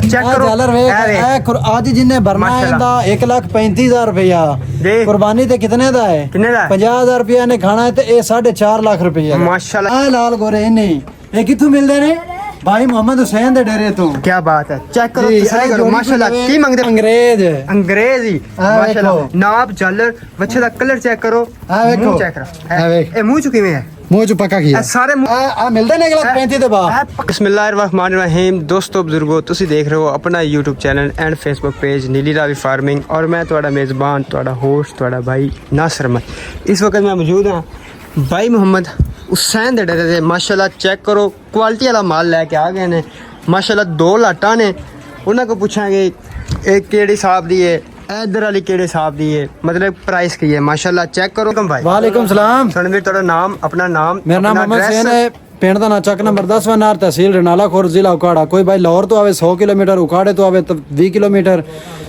Check करो जालर वे आज जिन्ने भरना है इंदा 1,35,000 रुपया कुर्बानी ते कितने दा है? 50,000 रुपया ने खाना है ते ये 4.5 लाख रुपया माशाल्लाह। लाल गोरे नहीं ये किथों मिलदे ने भाई मोहम्मद हुसैन दे डेरे तो। क्या बात है, चेक करो तसल्ली करो माशाल्लाह। की मंगदे? अंग्रेज ही माशाल्लाह। नाप जालर बच्चे दा कलर चेक करो, मुंह चेक करो ए मुंह चुकी में है, मुंह जो पक्का किया सारे मिलदे ने 1,35,000 दे बाद। बिस्मिल्लाहिर्रहमानिर्रहीम। दोस्तों बुजुर्गो तुसी देख रहे हो अपना YouTube channel and Facebook page नीली रावी फार्मिंग और मैं तुहाडा मेज़बान तुहाडा होस्ट तुहाडा भाई नासिर अहमद। इस वक्त मैं मौजूद हाँ भाई मोहम्मद हुसैन दे डेरे ते। माशाल्लाह चेक करो क्वालिटी वाला माल लैके आ गए ने माशाल्लाह। 2 लाटां ने उन्हां को पूछांगे एक केड़ी हिसाब दी है, इधर वाली केड़े हिसाब दी है, मतलब प्राइस की है माशाल्लाह। चेक करो भाई। वालेकुम सलाम। सुनवीर थोड़ा नाम अपना नाम? मेरा नाम मोहम्मद हुसैन है, पिंड दा ना चक नंबर 10 नार तहसील रनाला खोर जिला उकाड़ा। कोई भाई लाहौर तो आवे 100 किलोमीटर, उकाड़े तो आवे 20 किलोमीटर,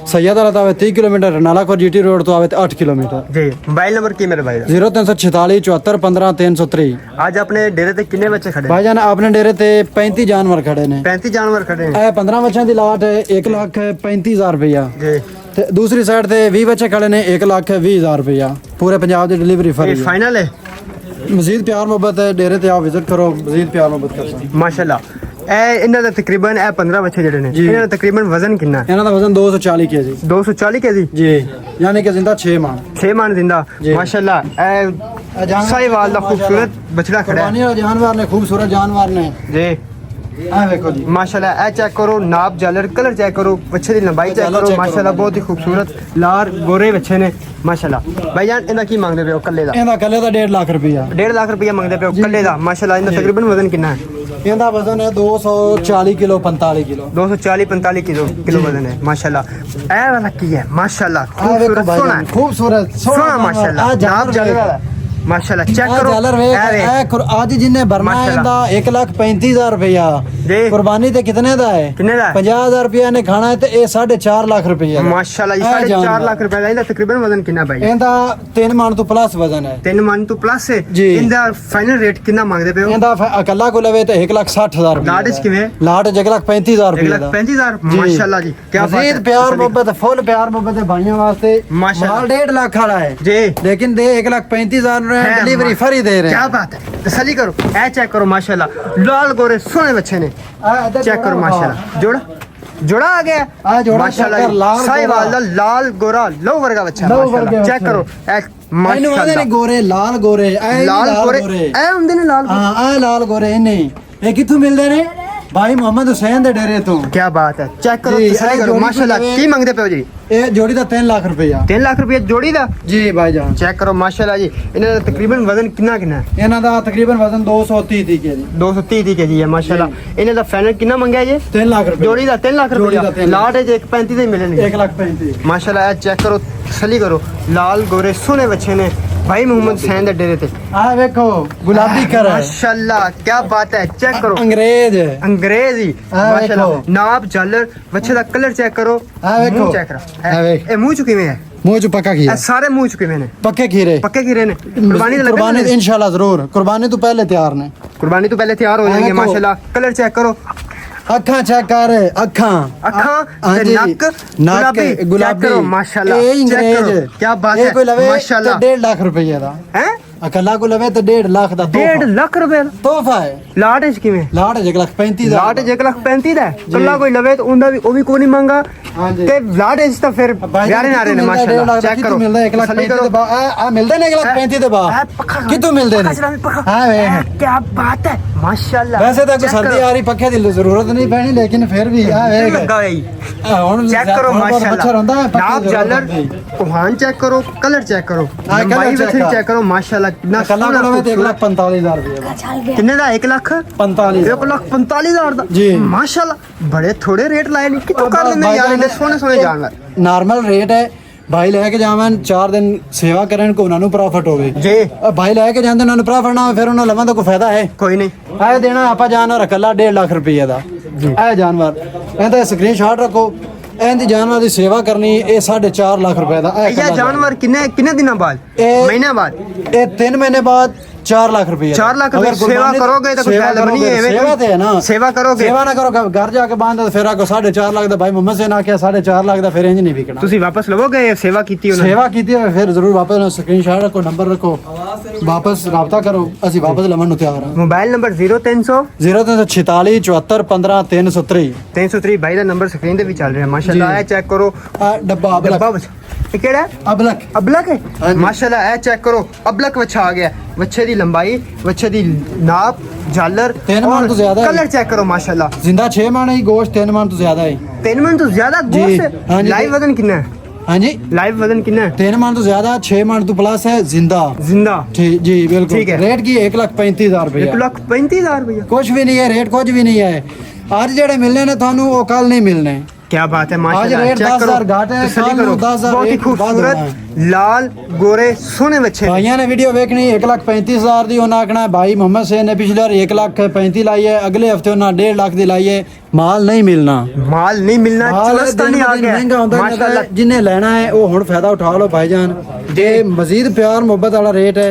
सैयदरा तो आवे 30 किलोमीटर, रनाला खोर जीटी रोड तो आवे 8 किलोमीटर। जी मोबाइल नंबर की मेरे भाई? 0346 74 15 303। आज अपने डेरे ते कितने बच्चे खड़े? भाईजान अपने डेरे ते 35 जानवर खड़े ने। 35 जानवर खड़े हैं। 15 बच्चों की लाट है 1,35,000 रुपया। ते दूसरी साइड ते 20 बच्चे खड़े ने 1,20,000 रुपया। पूरे पंजाब की डिलीवरी फ्री है। फाइनल है। मजीद प्यार मोहब्बत है, डेरे ते आओ विजिट करो, मजीद प्यार मोहब्बत कर माशाल्लाह। इन्हां दा तकरीबन 15 बच्चे जेडे ने इन्हां दा तकरीबन वजन कितना है? इन्हां दा वजन 240 केजी। 240 केजी जी, यानी कि जिंदा 6 मान। 6 मान जिंदा माशाल्लाह। साहिवाल दा खूबसूरत बछड़ा खड़ा है। कुर्बानी वाला जानवर ने, खूबसूरत जानवर ने जी। देखो जी माशाल्लाह। चेक करो नाप जालर कलर चेक करो, बच्चे की लंबाई चेक करो माशाल्लाह। बहुत ही खूबसूरत लाल गोरे बच्चे ने माशाल्लाह। भाईजान इनका की मांगदे पे हो कल्ले दा? इनका कल्ले दा 1.5 लाख रुपया। 1.5 लाख रुपया मांगदे पे हो कल्ले दा माशाल्लाह। इनका तकरीबन वजन कितना है? इनका वजन है 240 किलो 45 किलो। 240-45 किलो वजन है माशाल्लाह। ए वाला की है माशाल्लाह, खूबसूरत सोना माशाल्लाह। नाप जालर वाला माशाल्लाह। चेक करो जालर वे आज जिन्ने भरना है इंदा 1,35,000 रुपया कुर्बानी ते कितने दा है? 50,000 रुपया ने खाना है ते ये 4.5 लाख रुपया माशाल्लाह। 4.5 लाख रुपया इनका तकरीबन वजन कितना भाई? इंदा 3 मान तो प्लस वजन है। 3 मान तो प्लस है जी। इंदा फाइनल रेट कितना मांगदे पे हो? इंदा अकल्ला को लवे ते 1,60,000 रुपया। लाट किवें? लाट 1,35,000 रुपया। 1,35,000 माशाल्लाह जी। क्या बात है, मजीद प्यार मोहब्बत, फुल प्यार मोहब्बत है भाइयों वास्ते माशाल्लाह। 1.5 लाख खड़ा है जी, लेकिन दे 1,35,000 डिलीवरी फ्री दे रहे हैं। क्या बात है, तसल्ली करो। ए चेक करो माशाल्लाह। लाल गोरे सोने बच्चे ने चेक करो माशाल्लाह। जोड़ा आ गया माशाल्लाह। साहिवाल दा लाल गोरा लो वर्गा बच्चा माशाल्लाह। चेक करो माशाल्लाह। गोरे लाल गोरे लाल गोरे ए हुंदे ने लाल। हां लाल गोरे नहीं ये किथों मिलदे ने भाई मोहम्मद हुसैन दे डेरे तो। क्या बात है, चेक करो तसल्ली करो माशाल्लाह। की मंगदे पे हो जी? ये जोड़ी दा 3 लाख रुपया। 3 लाख रुपया जोड़ी दा जी भाईजान। चेक करो माशाल्लाह जी। इन्हां दा तकरीबन वजन कितना है? इन्हां दा तकरीबन वजन 230 केजी। 230 केजी है माशाल्लाह। इन्हां दा फाइनल कितना मंगया जी? 3 लाख रुपया जोड़ी दा। 3 लाख रुपया लाट है 1.35 दे मिलने। 1,35,000 माशाल्लाह। चेक करो तसल्ली करो। लाल गोरे सोने बच्चे ने भाई मोहम्मद हुसैन दे डेरे ते। आ देखो गुलाबी कर माशाल्लाह। क्या बात है, चेक करो अंग्रेज ही माशाल्लाह। नाप जालर बच्चे दा कलर चेक करो, मुंह चेक करो। ए मुंह चुकी में है, मुंह जो पक्का किया। सारे मुंह चुके में ने पक्के खीरे ने। कुर्बानी इंशाल्लाह जरूर। कुर्बानी तो पहले तैयार ने। कुर्बानी तो पहले तैयार हो जाएंगे माशाल्लाह। कलर चेक करो, अखा चेक कर, अखा नक गुलाबी माशाल्लाह। क्या बात है माशाल्लाह। 1.5 लाख रुपया दा है अकल्ला को लवे तो 1.5 लाख दा 1.5 लाख रुपया तोहफा है। लाट है किवें? लाट 1,35,000। लाट 1,35,000 दा कल्ला कोई लवे तो उंदा भी ओ भी कोई नहीं मांगा ते लाट इस तो फिर यारे नारे ने माशाल्लाह। चेक करो मिलदा 1,35,000 दे बा आ मिलदे ने 1,35,000 दे बा कितों मिलदे ने? हां वे क्या बात है माशाल्लाह। वैसे तो सर्दी आ रही पक्के दी जरूरत नहीं पैनी लेकिन फिर भी आ वे हुन चेक करो माशाल्लाह। नाप जालर कोहान चेक करो, कलर चेक करो, लंबाई चेक करो माशाल्लाह। कितना कल्ला को लवे तो 1,45,000 रुपया। कितने दा? 1,45,000। 1,45,000 दा जी माशाल्लाह। बड़े थोड़े रेट लाए नहीं कितो कर लेने यार इन्हें सोने जानवर। नॉर्मल रेट है भाई लेके जावन 4 दिन सेवा करन को उन्होंने प्रॉफिट होवे जी। भाई लेके जांदे उन्होंने प्रॉफिट ना फिर उन्होंने लवां तो कोई फायदा है कोई नहीं। आए देना आपा जानवर कल्ला 1.5 लाख रुपया दा ए जानवर एंदा स्क्रीनशॉट रखो। एंदी जानवर दी सेवा करनी ये 4.5 लाख रुपए दा। ये जानवर किन्ने दिनों बाद? महीने बाद? ये 3 महीने बाद, 4 लाख रुपया 4 लाख रुपया अगर सेवा करोगे तो कुछ सेवा गल बनी है सेवा ते है ना सेवा करोगे सेवा ना करो घर जाके बांध फिर आको 4.5 लाख दा भाई मोहम्मद से ना किया 4.5 लाख दा फिर इंज नहीं बिकना ਤੁਸੀਂ ਵਾਪਸ ਲਵੋਗੇ सेवा कीती ਉਹਨਾਂ सेवा की फिर जरूर वापस स्क्रीनशॉट रखो नंबर रखो वापस राब्ता करो असि वापस लवन नु तैयार हां मोबाइल नंबर 0300 0346 74 15 303 303 भाई ਦਾ ਨੰਬਰ ਸਕਰੀਨ ਤੇ ਵੀ ਚੱਲ ਰਿਹਾ ਮਾਸ਼ਾਅੱਲਾ ਇਹ ਚੈੱਕ ਕਰੋ डब्बा ਡੱਬਾ ਵਿੱਚ ਇਹ ਕਿਹੜਾ ਹੈ? अबलक ਅਬਲਕ ਹੈ ਹਾਂਜੀ। ਮਾਸ਼ਾਅੱਲਾ ਇਹ ਚੈੱਕ ਕਰੋ ਅਬਲਕ ਵੱਛਾ ਆ ਗਿਆ ਵੱਛੇ ਦੀ ਲੰਬਾਈ ਵੱਛੇ ਦੀ ਨਾਪ ਝਾਲਰ 3 मन तो ज्यादा है ਕਲਰ ਚੈੱਕ ਕਰੋ ਮਾਸ਼ਾਅੱਲਾ जिंदा 6 मन है गोश्त 3 मन तो ज्यादा है 3 ਮਣ ਤੋਂ ਜ਼ਿਆਦਾ जी, ਗੋਸ਼ਤ ਹਾਂਜੀ। ਲਾਈਵ ਵਜ਼ਨ ਕਿੰਨਾ ਹੈ हाँ जी लाइव वजन कितना है 3 मन तो ज्यादा 6 मन तो प्लस है जिंदा जिंदा ठीक जी बिल्कुल ठीक है। रेट की 1,35,000 रुपया 1,35,000 रुपया कुछ भी नहीं है रेट कुछ भी नहीं है आज जेड़े मिलने ने थानू वो कल नहीं मिलने क्या बात है माशाल्लाह रेट चेक करो 10,000 घाटे हैं, तसल्ली कल करो 10,000 बहुत ही रेट बाद खूबसूरत होना लाल गोरे सोने बच्चे भाइयों ने वीडियो देखनी 1,35,000 दी उन्हें आखना है भाई मोहम्मद से ने पिछले बार 1,35,000 लाई है अगले हफ्ते उन्हें 1.5 लाख दी लाई है माल नहीं मिलना माल नहीं मिलना माल चलस्तानी आ गया महंगा होता माशाल्लाह है जिन्हें लेना है वो हुण फायदा उठा लो भाईजान जे मजीद प्यार मोहब्बत वाला रेट है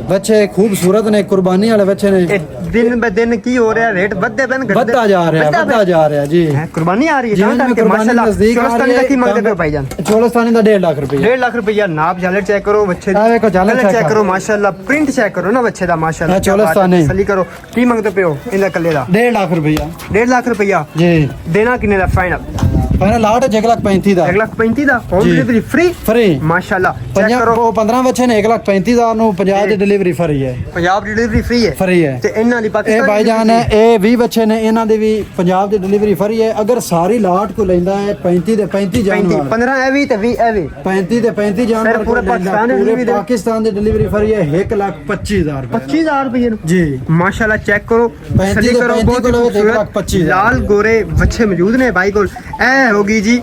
बच्चे खूबसूरत ने कुर्बानी वाले बच्चे ने ये दिन ब दिन की हो रहा है रेट बढ़ते बन बढ़ता जा रहा है जी कुर्बानी आ रही है जीवन में कुर्बानी नजदीक आ रही है की मांगते हो भाईजान चोलस्तानी का 1.5 लाख रुपया 1.5 लाख रुपया नाप झालर चेक करो बच्चे आ देखो झालर कलर check चेक करो। करो माशाल्लाह प्रिंट चेक करो ना बच्चे दा माशाल्लाह हाँ, चोलस्तानी। तसल्ली करो की मांगते पे हो इनका कल्ले दा 1.5 लाख रुपया 1.5 लाख रुपया जी देना किन्ने दा फाइनल पहले लाट 1,35,000 दा 1,35,000 दा होम जी। डिलीवरी फ्री फ्री माशाल्लाह चेक करो 15 बच्चे ने 1,35,000 ਨੂੰ 50 ਦੀ ਡਿਲੀਵਰੀ ਫਰੀ ਹੈ पंजाब डिलीवरी फ्री है ਫਰੀ ਹੈ ਤੇ ਇਹਨਾਂ ਦੀ ਇਹ ਪਾਕਿਸਤਾਨ ਭਾਈਜਾਨ ਹੈ ਇਹ 20 ਬੱਚੇ ਨੇ ਇਹਨਾਂ ਦੀ ਵੀ ਪੰਜਾਬ ਦੀ ਡਿਲੀਵਰੀ ਫਰੀ ਹੈ ਅਗਰ ਸਾਰੀ ਲਾਟ ਕੋ ਲੈਂਦਾ ਹੈ 35 ਦੇ 35 ਜਾਨਵਰ 15 ਇਹ ਵੀ ਤੇ 20 ਇਹ ਵੀ 35 ਦੇ 35 ਜਾਨਵਰ ਫਿਰ ਪੂਰੇ ਪਾਕਿਸਤਾਨ ਦੀ delivery ਦੇ- ਪਾਕਿਸਤਾਨ ਦੀ ਡਿਲੀਵਰੀ ਫਰੀ ਹੈ 1,25,000 ਰੁਪਏ 25000 रुपए ਜੀ माशाल्लाह चेक करो 35 सली ਦੇ करो 35 बहुत ही ਕੋਲ ਹੋਵੇ ਤੇ खूबसूरत 1,25,000 लाल गोरे बच्चे मौजूद ने भाई कोल ए होगी जी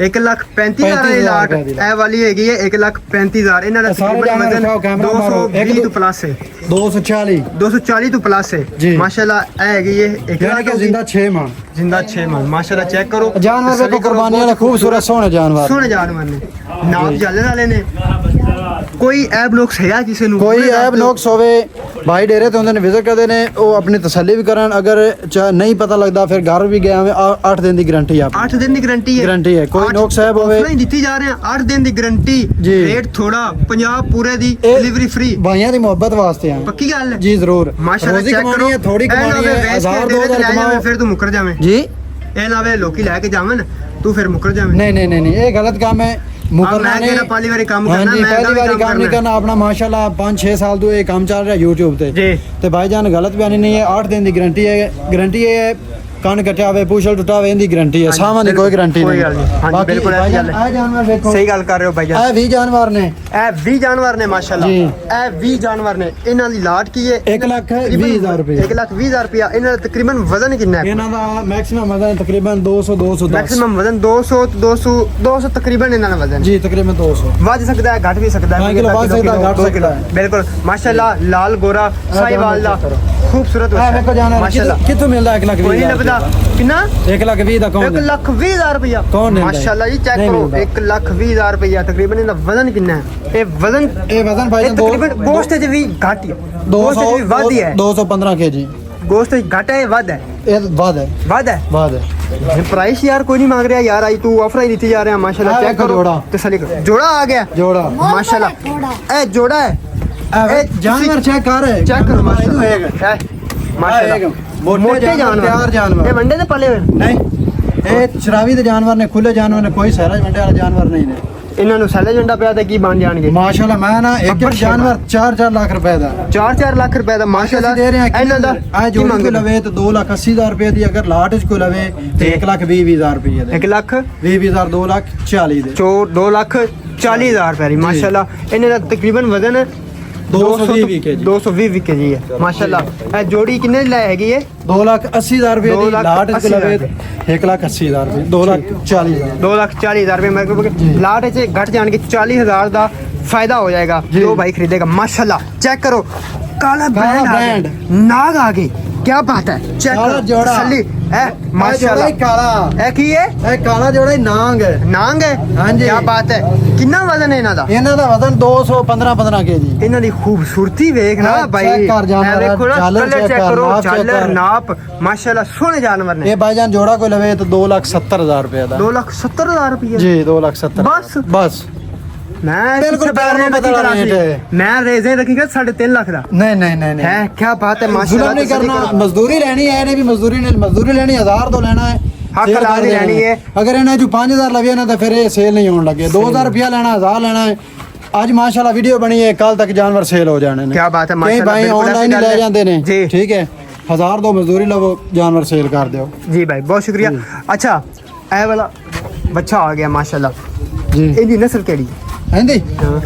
1,35,000 ਦੀ ਲਾਟ ਇਹ ਵਾਲੀ ਹੈਗੀ ਹੈ 1,35,000 ਇਹਨਾਂ ਦਾ ਸਾਰੇ ਤਕਰੀਬਨ ਜਾਨਵਰ ਦਿਖਾਓ, ਕੈਮਰਾ ਮਾਰੋ। 220 ਤੋਂ ਪਲੱਸ ਹੈ 240 240 ਤੋਂ ਪਲੱਸ ਹੈ ਜੀ। ਮਾਸ਼ਾल्लाह ਇਹ ਹੈਗੀ ਹੈ ਯਾਨੀ ਕਿ ਜ਼ਿੰਦਾ 6 ਮਣ जिंदा 6 मन माशाल्लाह चेक करो ਜਾਨਵਰ तसल्ली ਵੇਖੋ करो, ਕੁਰਬਾਨੀ बहुत ਵਾਲੇ ਖੂਬਸੂਰਤ ਸੋਹਣੇ ਜਾਨਵਰ सोहने जानवर ने नाप जालर वाले ने कोई ऐब लोग सया किसी ਨੂੰ ਕੋਈ ਐਬ ਨੋਕਸ ਹੋਵੇ ਭਾਈ ਡੇਰੇ ਤੇ ਹੁੰਦੇ ਨੇ ਵਿਜ਼ਿਟ ਕਰਦੇ ਨੇ ਉਹ ਆਪਣੀ ਤਸੱਲੀ ਵੀ ਕਰਨ ਅਗਰ ਨਹੀਂ ਪਤਾ ਲੱਗਦਾ ਫਿਰ ਘਰ ਵੀ ਗਿਆ 8 ਦਿਨ ਦੀ ਗਾਰੰਟੀ ਆ 8 दिन ਦੀ ਗਾਰੰਟੀ ਹੈ ਗਾਰੰਟੀ ਹੈ ਕੋਈ ਨੋਕਸ ਐਬ ਹੋਵੇ ਨਹੀਂ ਦਿੱਤੀ ਜਾ ਰਹੇ 8 ਦਿਨ ਦੀ ਗਾਰੰਟੀ ਜੀ। ਰੇਟ ਥੋੜਾ ਪੰਜਾਬ ਪੂਰੇ ਦੀ ਇਹ ਡਿਲੀਵਰੀ ਫ੍ਰੀ ਭਾਈਆਂ ਦੀ ਮੁਹੱਬਤ ਵਾਸਤੇ ਆ ਪੱਕੀ ਗੱਲ ਹੈ ਜੀ ਜ਼ਰੂਰ ਮਾਸ਼ਾਅੱਲਾ ਰੋਜ਼ੀ ਚੈੱਕ ਕਮਾਣੀ ਕਰੋ ਹੈ ਥੋੜੀ ਕਮਾਣੀ ਹੈ 1000 2000 ਕਮਾਓ ਫਿਰ ਤੂੰ ਮੁੱਕਰ ਜਾਵੇਂ ਜੀ ਇਹ ਨਾ ਵੇ ਲੋਕੀ ਲੈ ਕੇ ਜਾਵਨ ਤੂੰ ਫਿਰ ਮੁੱਕਰ ਜਾਵੇਂ नहीं ਇਹ गलत काम है मुकरना मैं नहीं कहना पहली बारी काम हाँ करना, जी, मैं पहली भी बारी काम काम नहीं करना। करना अपना माशाल्लाह 5-6 साल तो ये काम चल रहा है YouTube पे जी। ते भाईजान गलत बयानी नहीं है 8 दिन की गारंटी है कान कटिया हुए पूछल टुटा हुए इनकी गारंटी है सामान की कोई गारंटी कोई नहीं गल नहीं। हाँ जी, बाकी बिल्कुल ऐसी भाईजान गल है। ये जानवर देखो ਸਹੀ ਗੱਲ ਕਰ ਰਹੇ ਹੋ ਭਾਈ ਜਾਨ ये 20 जानवर ने ਇਹ 20 ਜਾਨਵਰ ਨੇ ਮਾਸ਼ਾਅੱਲਾ ਜੀ। ਇਹ 20 ਜਾਨਵਰ ਨੇ ਇਹਨਾਂ ਦੀ ਲਾਟ ਕੀ ਹੈ 1,20,000 रुपए 1,20,000 ਰੁਪਇਆ ਇਹਨਾਂ ਦਾ ਤਕਰੀਬਨ ਵਜ਼ਨ ਕਿੰਨਾ ਹੈ ਇਹਨਾਂ ਦਾ ਮੈਕਸਿਮਮ ਵਜ਼ਨ ਤਕਰੀਬਨ 200-210 ਮੈਕਸਿਮਮ ਵਜ਼ਨ 200 ਤਕਰੀਬਨ ਇਹਨਾਂ ਦਾ ਵਜ਼ਨ ਜੀ ਤਕਰੀਬਨ 200 ਵੱਧ ਸਕਦਾ ਹੈ ਘਟ ਵੀ ਸਕਦਾ ਹੈ 5 ਕਿਲੋ ਵੱਧ ਸਕਦਾ ਹੈ, ਘੱਟ दो ਸਕਦਾ ਹੈ। ਬਿਲਕੁਲ ਮਾਸ਼ਾਅੱਲਾ ਲਾਲ ਗੋਰਾ ਸਾਈਵਾਲ ਦਾ ਖੂਬਸੂਰਤ ਆ ਵੇਖੋ ਜਾਨਵਰ ਮਾਸ਼ਾਅੱਲਾ ਕਿੱਥੋਂ ਮਿਲਦਾ 1,20,000 ਕੋਈ ਨਹੀਂ ਲੱਭਦਾ ਕਿੰਨਾ 1,20,000 ਦਾ ਕੌਣ 1,20,000 ਰੁਪਇਆ ਕੌਣ ਦਿੰਦਾ ਹੈ? ਮਾਸ਼ਾਅੱਲਾ ਜੀ ਚੈੱਕ ਨਹੀਂ ਕਰੋ ਮਿਲਦਾ। 1,20,000 ਰੁਪਇਆ ਤਕਰੀਬਨ ਇਹਦਾ ਵਜ਼ਨ ਕਿੰਨਾ ਹੈ ਇਹ ਵਜ਼ਨ ਇਹ ਵਜ਼ਨ ਭਾਈ ਇਹ ਤਕਰੀਬਨ ਗੋਸ਼ਤ ਚ ਵੀ ਘੱਟ ਹੀ ਹੈ ਗੋਸ਼ਤ ਚ ਵੀ ਵੱਧ ਹੀ ਹੈ 215 kg ਗੋਸ਼ਤ ਚ ਘੱਟ ਹੈ ਇਹ ਵੱਧ ਹੈ ਇਹ ਵੱਧ ਹੈ ਵੱਧ ਹੈ ਵੱਧ ਹੈ ਪ੍ਰਾइस यार कोई नहीं मांग रहा यार आई तू ऑफर ही नीति जा रहे हैं माशाल्लाह हाँ, चेक करो जोड़ा। तसल्ली करो जोड़ा आ गया ਜੋੜਾ माशाल्लाह ए जोड़ा है ਇਹ ਜਾਨਵਰ ਚੈੱਕ ਕਰ चेक करो माशाल्लाह माशाल्लाह माशाल्लाह मोटे जानवर तैयार जानवर ये वंडे से पले हुए ਨਹੀਂ ਇਹ ਚਰਾਵੀ ਦੇ ਜਾਨਵਰ ਨੇ ਖੁੱਲੇ ਜਾਨਵਰ ਨੇ ਕੋਈ ਸਹਿਰਾ ਵੰਡੇ ਵਾਲਾ ਜਾਨਵਰ ਨਹੀਂ ਨੇ ਇਹਨਾਂ ਨੂੰ ਸੈਲੇ ਜੰਡਾ ਪਿਆ ਤੇ ਕੀ ਬਣ ਜਾਣਗੇ ਮਾਸ਼ਾਅੱਲਾ ਮੈਂ ਨਾ ਇੱਕ ਇੱਕ ਜਾਨਵਰ 4-4 ਲੱਖ ਰੁਪਏ ਦਾ 4-4 ਲੱਖ ਰੁਪਏ ਦਾ ਮਾਸ਼ਾਅੱਲਾ ਦੇ ਰਹੇ ਹਾਂ ਇਹਨਾਂ ਦਾ ਆ ਕੀ ਜੋੜੀ ਮੰਗਦੇ ਕੋ ਲਵੇ ਤੇ 2,80,000 ਰੁਪਏ ਦੀ ਅਗਰ ਲਾਟ ਚ ਕੋ ਲਵੇ ਤੇ 1,20,000 ਰੁਪਏ ਦੇ 1 ਲੱਖ 20,000 2,40,000 ਦੇ 2 ਲੱਖ 40,000 ਰੁਪਏ ਦੀ ਮਾਸ਼ਾਅੱਲਾ ਇਹਨਾਂ ਦਾ ਤਕਰੀਬਨ ਵਜ਼ਨ 220 kg 220 kg ਹੈ ਮਾਸ਼ਾਅੱਲਾ ਇਹ ਜੋੜੀ ਕਿੰਨੇ ਦੀ ਲੈ ਹੈਗੀ ਹੈ 2,80,000 ਰੁਪਏ ਦੀ ਲਾਟ ਚ ਕੋ ਲਵੇ 1,80,000 ਰੁਪਏ 2,40,000 2,40,000 रुपए मेरे को लाट से घट जाने के 40,000 का फायदा हो जाएगा जी। जो भाई खरीदेगा माशाल्लाह चेक करो काला काला ब्रांड नाग आ गए क्या बात है चेक काला करो जोड़ा। तसल्ली है माशाल्लाह काला है की है ਇਹ ਕਾਲਾ ਜੋੜਾ ਹੀ ਨਾਂਗ ਹੈ ਨਾਂਗ ਹੈ ਹਾਂਜੀ। क्या बात है ਕਿੰਨਾ ਵਜ਼ਨ ਹੈ ਇਹਨਾਂ ਦਾ ਇਹਨਾਂ ਦਾ ਵਜ਼ਨ 215 ਕੇਜੀ ਇਹਨਾਂ ਦੀ ਖੂਬਸੂਰਤੀ ਵੇਖ ਨਾ ਹਾਂ, ਭਾਈ check ਕਰ ਜਾਨਵਰ, ਇਹ ਵੇਖੋ ਨਾ ਝਾਲਰ ਕਲਰ check ਚੈੱਕ ਕਰ, ਕਰੋ ਨਾਪ check ਝਾਲਰ ਕਰ। ਨਾਪ ਮਾਸ਼ਾਅल्लाह ਸੋਹਣੇ ਜਾਨਵਰ ਨੇ ਇਹ ਭਾਈਜਾਨ ਜੋੜਾ ਕੋਈ ਲਵੇ ਤਾਂ 2,70,000 ਰੁਪਏ ਦਾ 2,70,000 ਰੁਪਏ ਜੀ 2,70,000 ਬਸ? ਬਸ ਮੈਂ ਬਿਲਕੁਲ ਪੈਰ ਨੂੰ ਬਦਲਾ ਰੇਟ ਹੈ। ਮੈਂ ਰੇਜ਼ੇ ਰੱਖੀਗਾ 3.5 ਲੱਖ ਦਾ ਨਹੀਂ ਨਹੀਂ ਨਹੀਂ ਨਹੀਂ ਹੈ ਕੀ ਬਾਤ ਹੈ ਜ਼ੁਲਮ ਮਾਸ਼ਾਅल्लाह ਨਹੀਂ ਕਰਨਾ ਮਜ਼ਦੂਰੀ ਲੈਣੀ ਹੈ ਇਹਨੇ ਵੀ ਮਜ਼ਦੂਰੀ ਲੈਣੀ 1000 ਤੋਂ ਲੈਣਾ ਹੈ ਹੱਕ Sale ਅਦਾ ਕਰ ਦੀ ਦੇਣਾ ਲੈਣੀ ਹੈ। ਅਗਰ ਇਹਨੇ ਜੋ 5000 ਲਵੇ ਨਾ ਤਾਂ ਫਿਰ ਇਹ ਸੇਲ ਨਹੀਂ ਹੋਣ ਲੱਗੇ 2000 ਰੁਪਿਆ ਲੈਣਾ 1000 ਲੈਣਾ ਹੈ ਅੱਜ ਮਾਸ਼ਾਅल्लाह ਵੀਡੀਓ ਬਣੀ ਹੈ ਕੱਲ ਤੱਕ ਜਾਨਵਰ ਸੇਲ ਹੋ ਜਾਣੇ ਨੇ क्या बात है ਕਈ माशाल्लाह ਭਾਈ बिल्कुल ऐसी ਆਨਲਾਈਨ गल ਲੈ है। ਜਾਂਦੇ ਨੇ जी ਠੀਕ ਹੈ 1000 ਦੋ ਮਜ਼ਦੂਰੀ ਲਵੋ ਜਾਨਵਰ ਸੇਲ ਕਰ ਦਿਓ जी भाई बहुत शुक्रिया अच्छा ਇਹ ਵਾਲਾ ਬੱਚਾ ਆ ਗਿਆ ਮਾਸ਼ਾਅल्लाह ਜੀ ਇਹਦੀ ਨਸਲ ਕਿਹੜੀ ਹੈ ਹਾਂਜੀ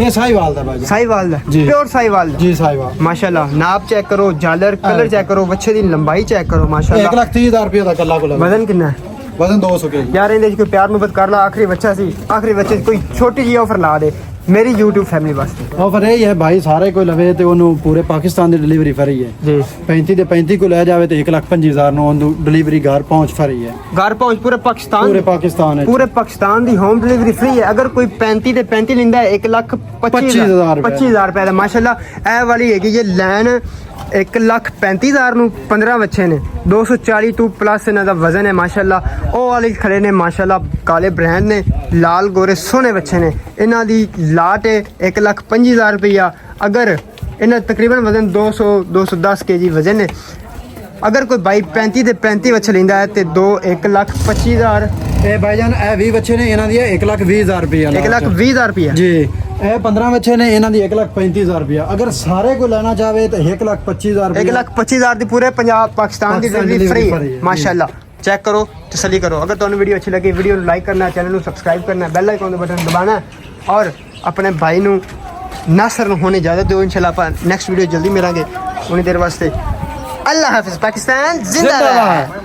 ਇਹ ਸਾਹੀਵਾਲ ਦਾ ਭਾਈ ਸਾਈਵਾਲ ਦਾ जी। ਪਿਓਰ ਸਾਈਵਾਲ ਦਾ ਜੀ ਸਾਹੀਵਾਲ ਮਾਸ਼ਾਅल्लाह ਨਾਪ ਚੈੱਕ ਕਰੋ ਝਾਲਰ ਕਲਰ ਚੈੱਕ ਕਰੋ ਬੱਚੇ ਦੀ ਲੰਬਾਈ ਚੈੱਕ ਕਰੋ ਮਾਸ਼ਾਅल्लाह 1,30,000 ਰੁਪਏ ਦਾ ਕੱਲਾ ਕੋਲ ਵਜ਼ਨ ਕਿੰਨਾ ਹੈ ਵਜ਼ਨ 200 ਕੇਜੀ ਯਾਰ ਇਹਦੇ 'ਚ ਕੋਈ ਪਿਆਰ ਮੁਹੱਬਤ ਕਰ ਲਾ ਆਖਰੀ ਬੱਚਾ ਸੀ ਆਖਰੀ ਬੱਚੇ 'ਚ ਕੋਈ ਛੋਟੀ ਜਿਹੀ ਆਫਰ ਲਾ ਦੇ ਮੇਰੀ YouTube ਫੈਮਿਲੀ ਵਾਸਤੇ ਆਫਰ ਇਹ ਹੈ ਭਾਈ ਸਾਰੇ ਕੋਈ ਲਵੇ ਤੇ ਉਹਨੂੰ ਪੂਰੇ ਪਾਕਿਸਤਾਨ ਦੀ ਡਿਲੀਵਰੀ ਫਰੀ ਹੈ ਜੀ 35 ਦੇ 35 ਕੋ ਲੈ ਜਾਵੇ ਤੇ 1,25,000 ਨੂੰ ਉਹਨੂੰ ਡਿਲੀਵਰੀ ਘਰ ਪਹੁੰਚ ਫਰੀ ਹੈ ਘਰ ਪਹੁੰਚ ਪੂਰੇ ਪਾਕਿਸਤਾਨ ਪੂਰੇ ਪਾਕਿਸਤਾਨ ਵਿੱਚ ਪੂਰੇ ਪਾਕਿਸਤਾਨ ਦੀ ਹੋਮ ਡਿਲੀਵਰੀ ਫ੍ਰੀ ਹੈ ਅਗਰ ਕੋਈ 35 ਤੇ 35 ਲੈਂਦਾ ਹੈ 1,25,000 ਰੁਪਏ। 25,000 ਰੁਪਏ ਦਾ ਮਾਸ਼ਾਅल्लाह ਇਹ ਵਾਲੀ ਹੈਗੀ ਜੇ ਲੈਣ 1,35,000 ਨੂੰ 15 ਬੱਚੇ ਨੇ 240 ਤੋਂ ਪਲੱਸ ਇਹਨਾਂ ਦਾ ਵਜ਼ਨ ਹੈ ਮਾਸ਼ਾਅल्लाह ਉਹ ਵਾਲੀ ਖੜੇ ਨੇ ਮਾਸ਼ਾਅल्लाह ਕਾਲੇ ਬ੍ਰਾਂਡ ਨੇ ਲਾਲ ਗੋਰੇ ਸੋਹਣੇ ਬੱਚੇ ਨੇ ਇਹਨਾਂ ਦੀ ਲਾਟ ਹੈ 1,25,000 ਰੁਪਇਆ ਅਗਰ ਇਹਨਾਂ ਦਾ ਤਕਰੀਬਨ ਵਜ਼ਨ 210 kg ਵਜ਼ਨ ਹੈ ਅਗਰ ਕੋਈ ਬਾਈ 35 ਤੇ 35 ਬੱਚੇ ਲੈਂਦਾ ਹੈ ਤੇ 1,25,000 ਇਹ ਭਾਈਜਾਨ ਇਹ 20 ਬੱਚੇ ਨੇ ਇਹਨਾਂ ਦੀ 1,20,000 ਰੁਪਏ 1,20,000 ਰੁਪਇਆ ਜੀ ਇਹ 15 ਬੱਚੇ ਨੇ ਇਹਨਾਂ ਦੀ 1,35,000 ਰੁਪਏ ਅਗਰ ਸਾਰੇ ਕੋ ਲੈਣਾ ਚਾਹਵੇ ਤਾਂ 1,25,000 ਰੁਪਏ 1,25,000 ਦੀ ਪੂਰੇ ਪੰਜਾਬ ਪਾਕਿਸਤਾਨ ਦੀ Pakistan delivery delivery free free ਹੈ ਹੈ, ਮਾਸ਼ਾਅल्लाह ਚੈੱਕ ਕਰੋ ਤਸੱਲੀ ਕਰੋ ਅगर ਤੁਹਾਨੂੰ ਵੀਡੀਓ ਅੱਛੀ ਲੱਗੀ ਵੀਡੀਓ ਨੂੰ ਲਾਈਕ ਕਰਨਾ ਚੈਨਲ ਨੂੰ ਸਬਸਕ੍ਰਾਈਬ ਕਰਨਾ ਬੈਲ ਆਈਕਨ ਦਾ ਬਟਨ ਦਬਾਣਾ ਔਰ ਆਪਣੇ ਭਾਈ ਨੂੰ ਨਾਸਰ ਨੂੰ ਹੋਣੇ ਇਜਾਜ਼ਤ ਦਿਓ ਇੰਸ਼ਾਅੱਲਾਹ ਆਪਾਂ ਨੈਕਸਟ ਵੀਡੀਓ ਜਲਦੀ ਮਿਲਾਂਗੇ ਉਨੀ ਦੇਰ ਵਾਸਤੇ ਅੱਲਾਹ ਹਾਫਿਜ਼ ਪਾਕਿਸਤਾਨ ਜ਼ਿੰਦਾਬਾਦ